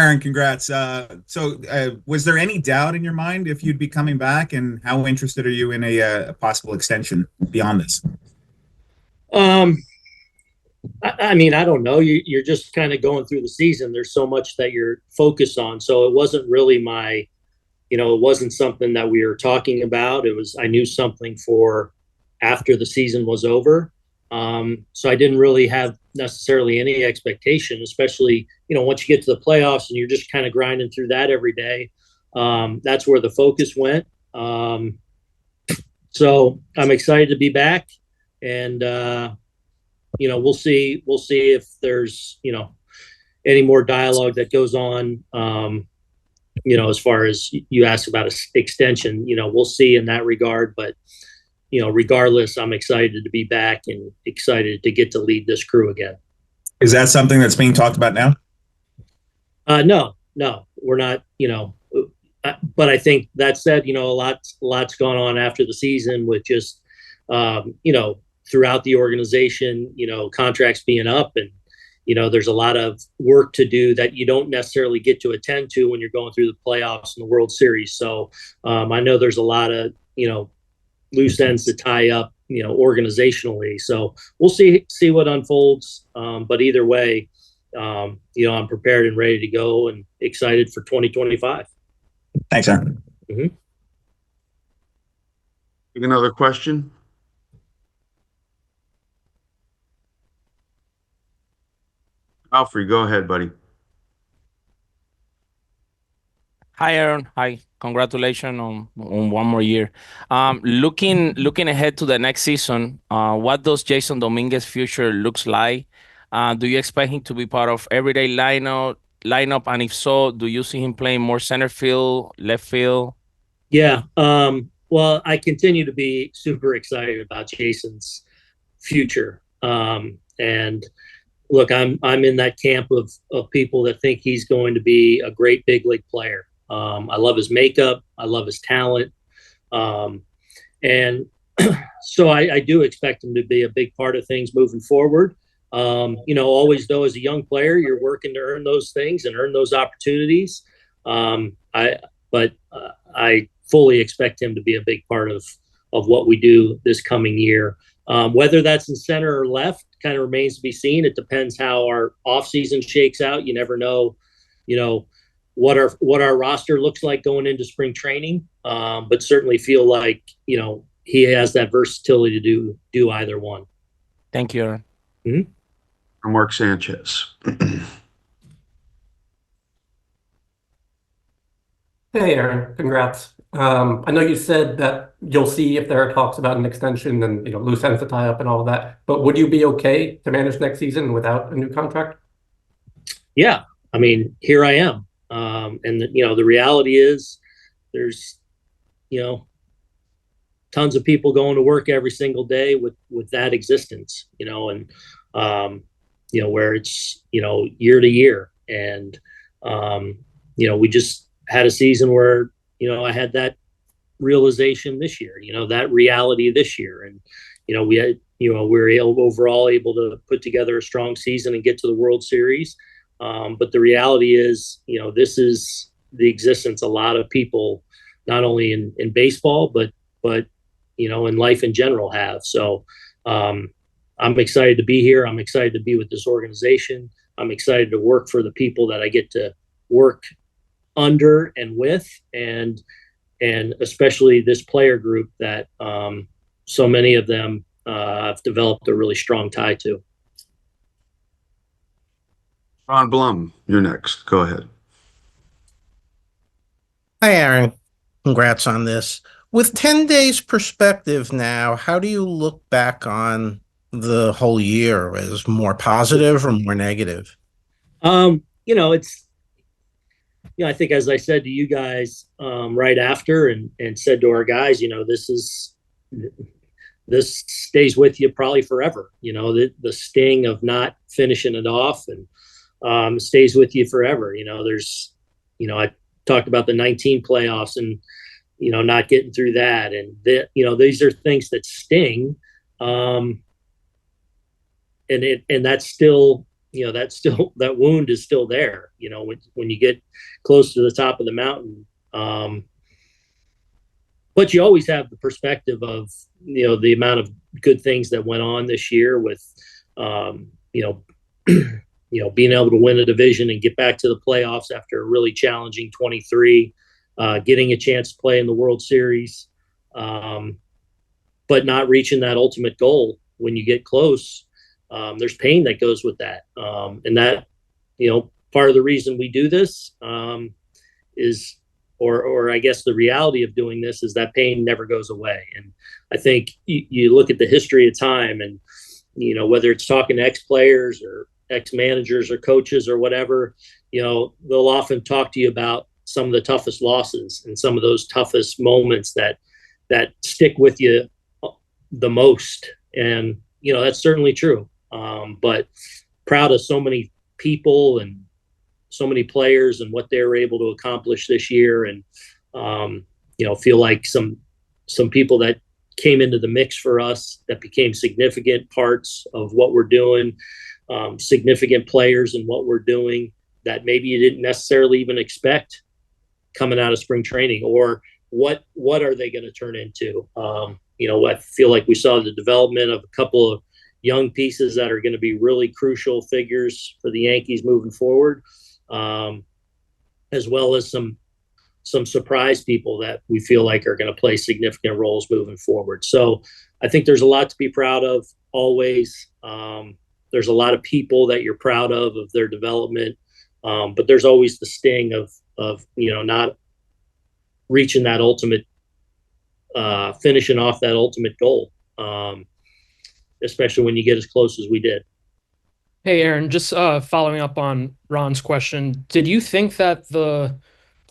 Aaron, congrats. Was there any doubt in your mind if you'd be coming back, and how interested are you in a possible extension beyond this? Um, I mean, I don't know. You're just kind of going through the season. There's so much that you're focused on. So it wasn't really it wasn't something that we were talking about. I knew something for after the season was over. So I didn't really have necessarily any expectation, especially, once you get to the playoffs and you're just kind of grinding through that every day. That's where the focus went. So I'm excited to be back, and, we'll see if there's, any more dialogue that goes on. As far as you asked about an extension, we'll see in that regard, but regardless, I'm excited to be back and excited to get to lead this crew again. Is that something that's being talked about now? No, we're not, but I think that said, lot's gone on after the season with just, throughout the organization, contracts being up, and, there's a lot of work to do that you don't necessarily get to attend to when you're going through the playoffs and the World Series. So I know there's a lot of, loose ends to tie up, organizationally. So we'll see what unfolds. But either way, I'm prepared and ready to go and excited for 2025. Thanks, Aaron. Take another question. Alfred, go ahead, buddy. Hi, Aaron. Hi. Congratulations on one more year. Looking ahead to the next season, what does Jason Dominguez's future looks like? Do you expect him to be part of everyday lineup? And if so, do you see him playing more center field, left field? Yeah. Well, I continue to be super excited about Jason's future. And look, I'm in that camp of people that think he's going to be a great big league player. I love his makeup. I love his talent. And so I do expect him to be a big part of things moving forward. Always though, as a young player, you're working to earn those things and earn those opportunities. I fully expect him to be a big part of what we do this coming year. Whether that's in center or left kind of remains to be seen. It depends how our offseason shakes out. You never know, what our roster looks like going into spring training. But certainly feel like, he has that versatility to do either one. Thank you, Aaron. Mm-hmm. Mark Sanchez. Hey, Aaron, congrats. I know you said that you'll see if there are talks about an extension and, loose ends to tie up and all of that, but would you be okay to manage next season without a new contract? Yeah. I mean, here I am. And the reality is there's, tons of people going to work every single day with that existence, and, where it's, year to year. And, we just had a season where, I had that realization this year, that reality this year. And, we had, we were overall able to put together a strong season and get to the World Series. But the reality is, this is the existence a lot of people, not only in baseball, but, in life in general have. So I'm excited to be here. I'm excited to be with this organization. I'm excited to work for the people that I get to work under and with, and especially this player group that so many of them have developed a really strong tie to. Ron Blum, you're next. Go ahead. Hi, Aaron. Congrats on this. With 10 days perspective now, how do you look back on the whole year? As more positive or more negative? It's, I think, as I said to you guys right after and said to our guys, this stays with you probably forever. The sting of not finishing it off and stays with you forever. There's, I talked about the 19 playoffs and, not getting through that. And, these are things that sting. And that's still, that wound is still there, when you get close to the top of the mountain. But you always have the perspective of, the amount of good things that went on this year with, being able to win a division and get back to the playoffs after a really challenging 23, getting a chance to play in the World Series, but not reaching that ultimate goal. When you get close, there's pain that goes with that. And that, part of the reason we do this is, or I guess the reality of doing this is that pain never goes away. And I think you look at the history of time and, whether it's talking to ex-players or ex-managers or coaches or whatever, they'll often talk to you about some of the toughest losses and some of those toughest moments that stick with you the most. And, that's certainly true. But proud of so many people and so many players and what they were able to accomplish this year. And, feel like some people that came into the mix for us that became significant parts of what we're doing, significant players in what we're doing that maybe you didn't necessarily even expect coming out of spring training, or what are they going to turn into? I feel like we saw the development of a couple of young pieces that are going to be really crucial figures for the Yankees moving forward, as well as some surprise people that we feel like are going to play significant roles moving forward. So I think there's a lot to be proud of always. There's a lot of people that you're proud of their development. But there's always the sting of not reaching that ultimate, finishing off that ultimate goal, especially when you get as close as we did. Hey, Aaron, just following up on Ron's question, did you think that the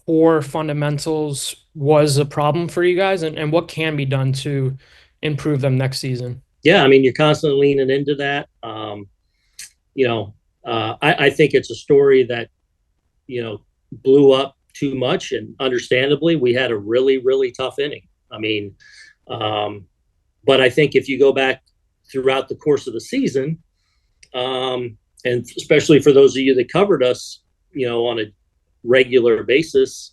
poor fundamentals was a problem for you guys, and what can be done to improve them next season? Yeah, I mean, you're constantly leaning into that. I think it's a story that, blew up too much, and understandably, we had a really, really tough inning. I mean, but I think if you go back throughout the course of the season, and especially for those of you that covered us, on a regular basis,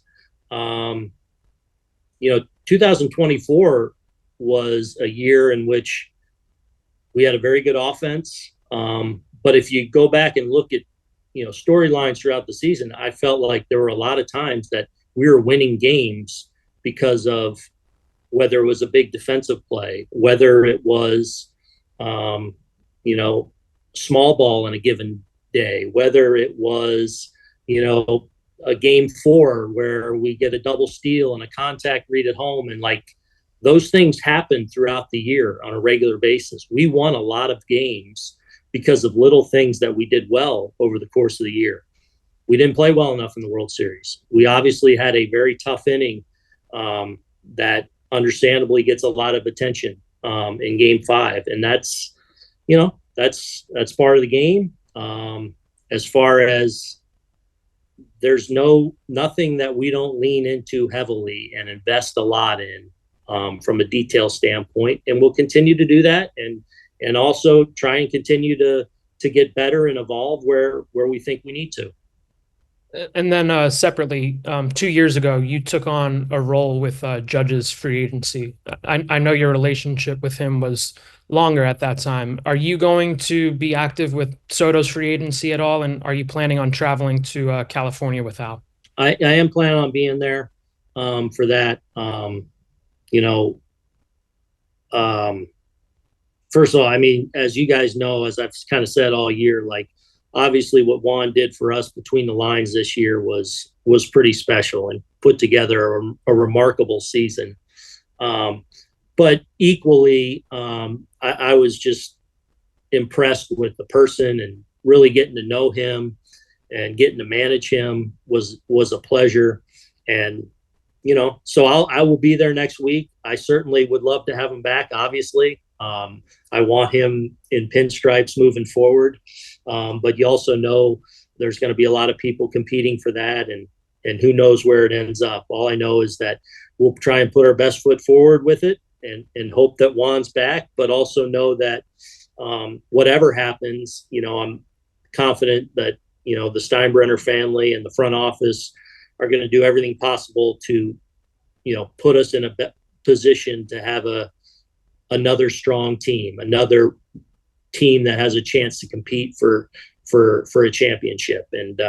2024 was a year in which we had a very good offense. But if you go back and look at, storylines throughout the season, I felt like there were a lot of times that we were winning games because of whether it was a big defensive play, whether it was, small ball in a given day, whether it was, a game 4 where we get a double steal and a contact read at home. And like those things happen throughout the year on a regular basis. We won a lot of games because of little things that we did well over the course of the year. We didn't play well enough in the World Series. We obviously had a very tough inning that understandably gets a lot of attention in game 5. And that's part of the game. As far as there's nothing that we don't lean into heavily and invest a lot in from a detail standpoint. And we'll continue to do that and also try and continue to get better and evolve where we think we need to. And then separately, 2 years ago, you took on a role with Judge's free agency. I know your relationship with him was longer at that time. Are you going to be active with Soto's free agency at all? And are you planning on traveling to California with Hal? I am planning on being there for that. First of all, I mean, as you guys know, as I've kind of said all year, like, obviously what Juan did for us between the lines this year was pretty special and put together a remarkable season. But equally, I was just impressed with the person, and really getting to know him and getting to manage him was a pleasure. And, so I will be there next week. I certainly would love to have him back, obviously. I want him in pinstripes moving forward. But you also know there's going to be a lot of people competing for that, and who knows where it ends up. All I know is that we'll try and put our best foot forward with it and hope that Juan's back, but also know that whatever happens, confident that, the Steinbrenner family and the front office are going to do everything possible to, put us in a position to have another strong team, another team that has a chance to compete for a championship. And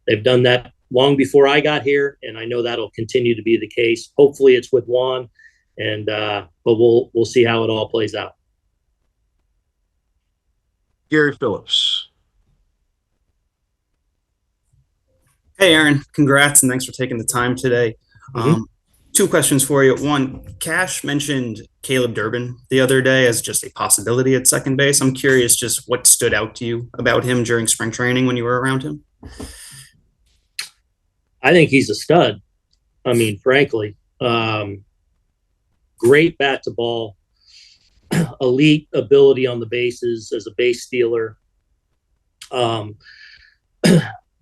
they've done that long before I got here, and I know that'll continue to be the case. Hopefully it's with Juan, and but we'll see how it all plays out. Gary Phillips. Hey, Aaron, congrats and thanks for taking the time today. Two questions for you. One, Cash mentioned Caleb Durbin the other day as just a possibility at second base. I'm curious just what stood out to you about him during spring training when you were around him. I think he's a stud. I mean, frankly, great bat to ball, elite ability on the bases as a base stealer.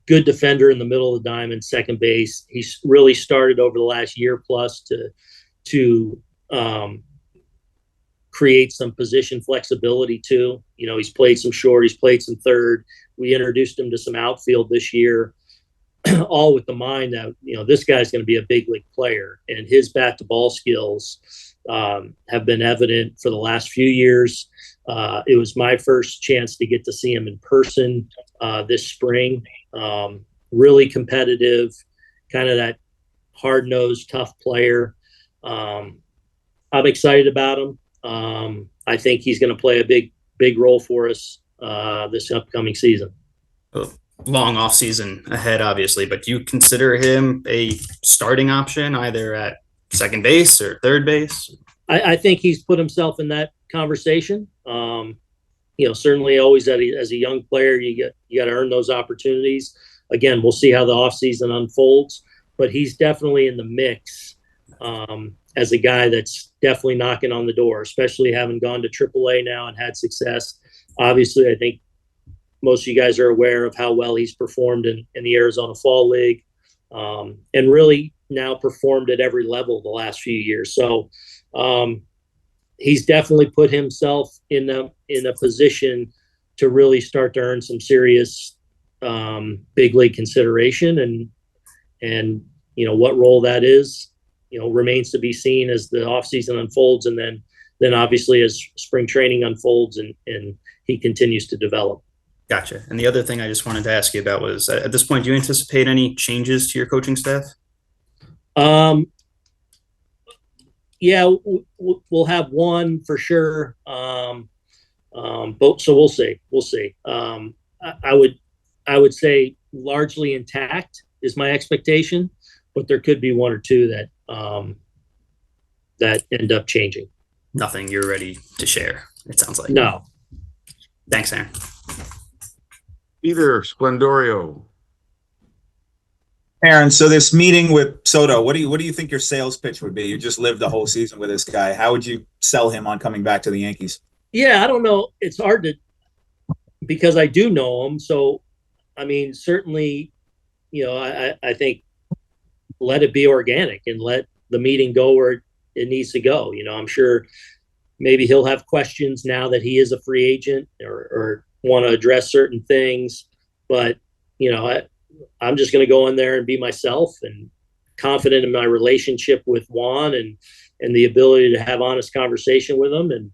Good defender in the middle of the diamond, second base. He's really started over the last year plus to create some position flexibility too. He's played some short, he's played some third. We introduced him to some outfield this year, all with the mind that, this guy's going to be a big league player, and his bat to ball skills have been evident for the last few years. It was my first chance to get to see him in person this spring. Really competitive, kind of that hard-nosed, tough player. I'm excited about him. I think he's going to play a big role for us this upcoming season. Long off season ahead, obviously, but do you consider him a starting option either at second base or third base? I think he's put himself in that conversation. Certainly always as a young player, you got to earn those opportunities. Again, we'll see how the offseason unfolds, but he's definitely in the mix as a guy that's definitely knocking on the door, especially having gone to AAA now and had success. Obviously, I think most of you guys are aware of how well he's performed in the Arizona Fall League, and really now performed at every level the last few years. So he's definitely put himself in a position to really start to earn some serious big league consideration, and what role that is, remains to be seen as the offseason unfolds, and then obviously as spring training unfolds and he continues to develop. Gotcha. And the other thing I just wanted to ask you about was, at this point, do you anticipate any changes to your coaching staff? Yeah, we'll have one for sure. So we'll see. I would say largely intact is my expectation, but there could be one or two that end up changing. Nothing you're ready to share, it sounds like. No. Thanks, Aaron. Peter Splendorio. Aaron, so this meeting with Soto, what do you think your sales pitch would be? You just lived the whole season with this guy. How would you sell him on coming back to the Yankees? Yeah, I don't know. It's hard to, because I do know him. So, I mean, certainly, I think let it be organic and let the meeting go where it needs to go. I'm sure maybe he'll have questions now that he is a free agent or want to address certain things, but I'm just going to go in there and be myself and confident in my relationship with Juan and the ability to have honest conversation with him, and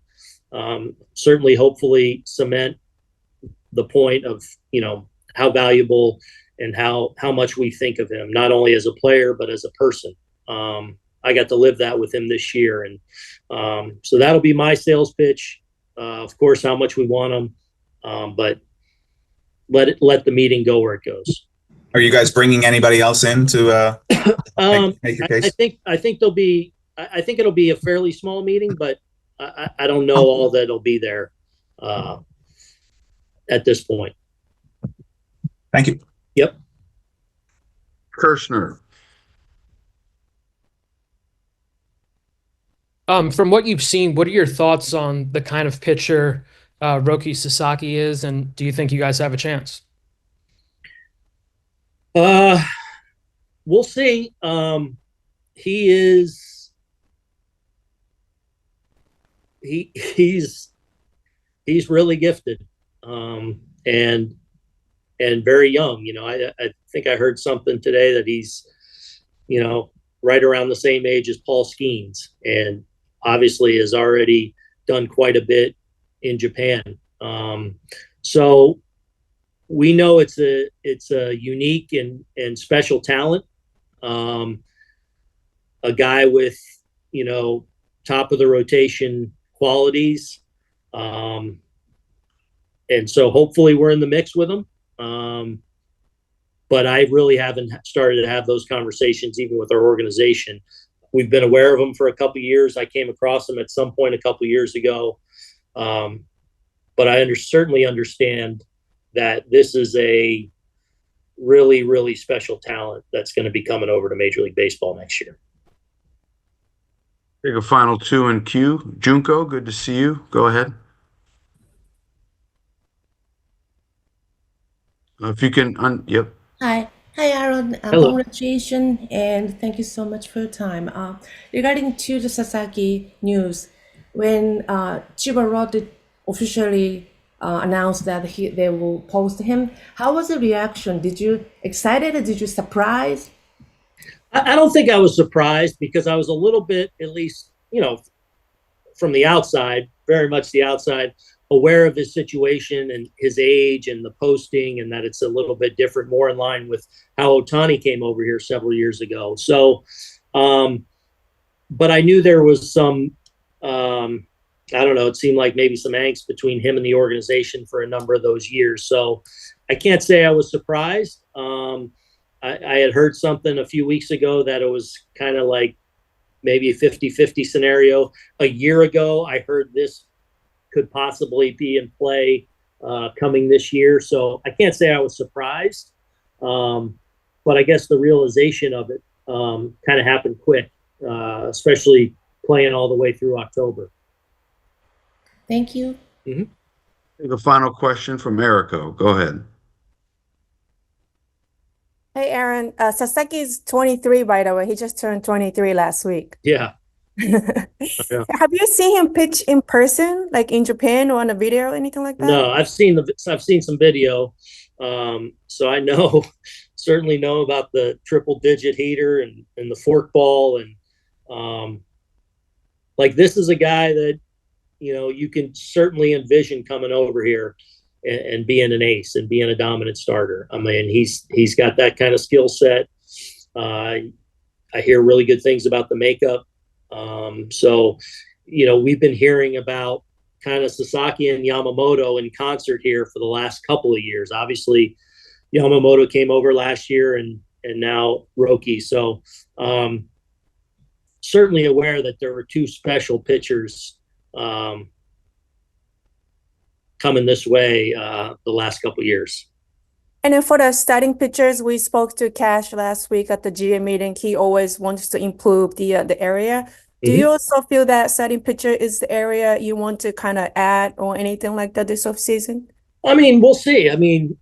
certainly hopefully cement the point of how valuable and how much we think of him, not only as a player but as a person. I got to live that with him this year, and so that'll be my sales pitch. Of course, how much we want him. But let the meeting go where it goes. Are you guys bringing anybody else in to make your case? I think there'll be. I think it'll be a fairly small meeting, but I don't know all that'll be there at this point. Thank you. Yep. Kirshner. From what you've seen, what are your thoughts on the kind of pitcher Roki Sasaki is, and do you think you guys have a chance? We'll see. He's really gifted. and very young. You know, I think I heard something today that he's, you know, right around the same age as Paul Skeens, and obviously has already done quite a bit in Japan. So we know it's a unique and special talent. A guy with, you know, top of the rotation qualities. And so hopefully we're in the mix with him. But I really haven't started to have those conversations even with our organization. We've been aware of him for a couple of years. I came across him at some point a couple of years ago. But I certainly understand that this is a really, really special talent that's going to be coming over to Major League Baseball next year. Take a final two in queue. Junko, good to see you. Go ahead. If you can, yep. Hi, Aaron. Hello. Congratulations and thank you so much for your time. Regarding to the Sasaki news, when Chiba Road officially announced that they will post him, how was the reaction? Did you excited? Or did you surprised? I don't think I was surprised, because I was a little bit, at least, you know, from the outside, very much the outside, aware of his situation and his age and the posting, and that it's a little bit different, more in line with how Ohtani came over here several years ago. So, but I knew there was some, I don't know, it seemed like maybe some angst between him and the organization for a number of those years. So I can't say I was surprised. I had heard something a few weeks ago that it was kind of like maybe a 50-50 scenario. A year ago, I heard this could possibly be in play coming this year. So I can't say I was surprised, but I guess the realization of it kind of happened quick, especially playing all the way through October. Thank you. Take a final question from Eriko. Go ahead. Hey, Aaron. Sasaki's 23, by the way. He just turned 23 last week. Yeah. Have you seen him pitch in person, like in Japan or on a video or anything like that? No, I've seen some video. So I know, certainly know about the triple digit heater and the fork ball. And like, this is a guy that, you know, you can certainly envision coming over here and being an ace and being a dominant starter. I mean, he's got that kind of skill set. I hear really good things about the makeup. So, you know, we've been hearing about kind of Sasaki and Yamamoto in concert here for the last couple of years. Obviously, Yamamoto came over last year and now Roki. So certainly aware that there were two special pitchers coming this way the last couple of years. And then for the starting pitchers, we spoke to Cash last week at the GM meeting. He always wants to improve the area. Do you also feel that starting pitcher is the area you want to kind of add or anything like that this offseason? I mean, we'll see. I mean,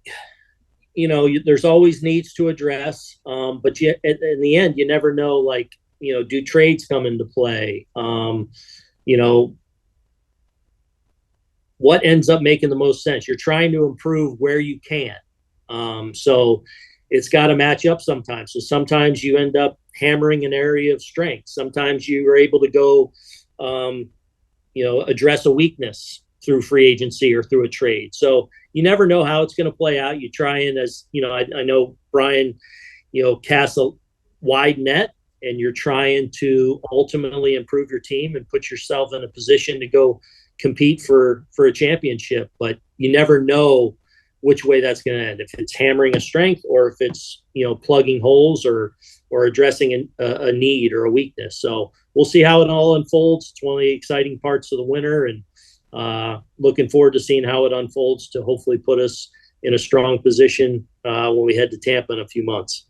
you know, there's always needs to address, but in the end, you never know, like, you know, do trades come into play? You know, what ends up making the most sense? You're trying to improve where you can. So it's got to match up sometimes. So sometimes you end up hammering an area of strength. Sometimes you are able to go, you know, address a weakness through free agency or through a trade. So you never know how it's going to play out. You try and, as you know, I know Brian, you know, casts a wide net, and you're trying to ultimately improve your team and put yourself in a position to go compete for a championship. But you never know which way that's going to end, if it's hammering a strength or if it's, you know, plugging holes or addressing a need or a weakness. So we'll see how it all unfolds. It's one of the exciting parts of the winter, and looking forward to seeing how it unfolds to hopefully put us in a strong position when we head to Tampa in a few months.